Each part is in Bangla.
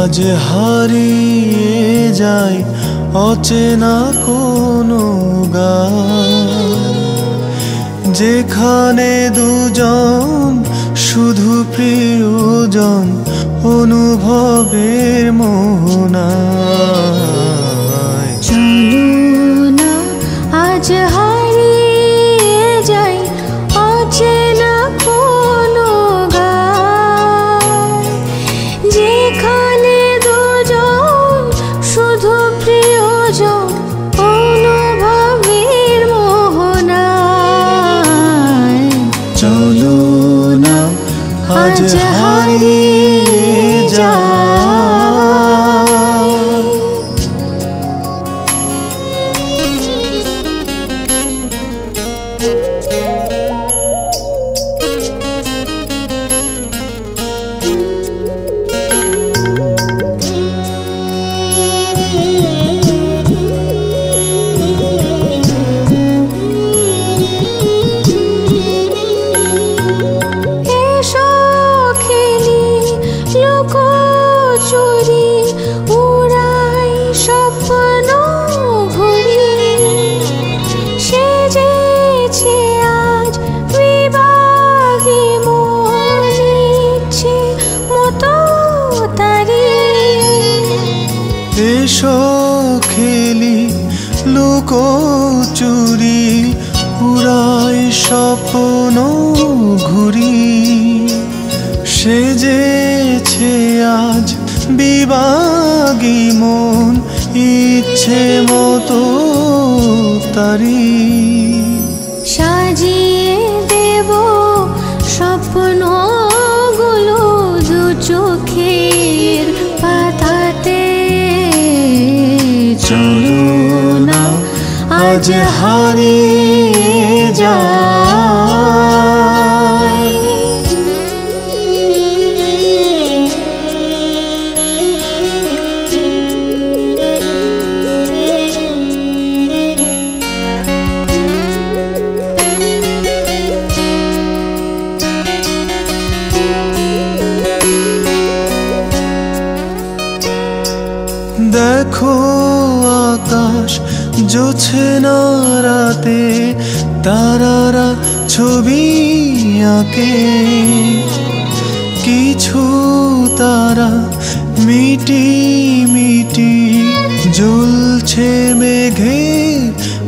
আজ হারিয়ে যায় অচেনা কোনো গান, যেখানে দুজন শুধু প্রিয়জন অনুভবের মোহনায়। চলো না আজ হারিয়ে যাই অচেনা কোনো গান, যেখানে দুজন শুধু প্রিয়জন অনুভবের মোহনায়। চলো না আজ হারিয়ে যাই। চুরি উড়াই স্বপ্ন ঘুরি, সেজেছে আজ বিভাগী মন ইচ্ছে মতো তারি। এসো খেলি লুকোচুরি উড়াই স্বপ্ন ঘুরি, সেজেছে আজ বিভাগী মন ইচ্ছে মতো তারি। সাজিয়ে দেব স্বপ্নগুলো দু চোখের পাতাতে। চলো না আজ হারিয়ে যাই। দেখো আকাশ জোছনা রাতে তারারা ছবি আঁকে, কিছু তারা মিটি মিটি জ্বলছে মেঘের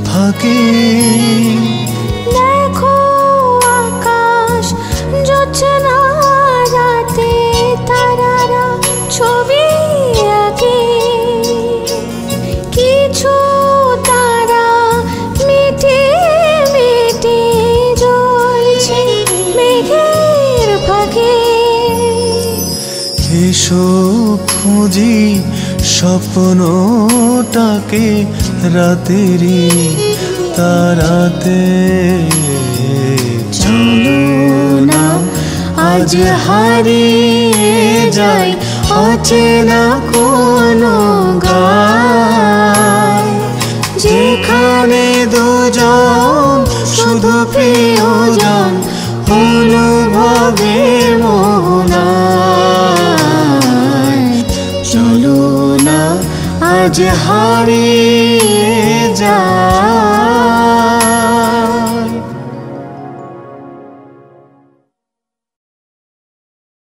ফাঁকে। দেখো আকাশ জোছনা রাতে তারারা ছবি আঁকে, কিছু তারা মিটি মিটি জ্বলছে মেঘের ফাঁকে। এসো খুঁজি স্বপ্নটাকে রাতেরই তারাতে। চলো না আজ হারিয়ে যাই অচেনা কোনো গান, যেখানে দুজন শুধু প্রিয়জন অনুভবের মোহনায়। চলো না আজ হারিয়ে যাই।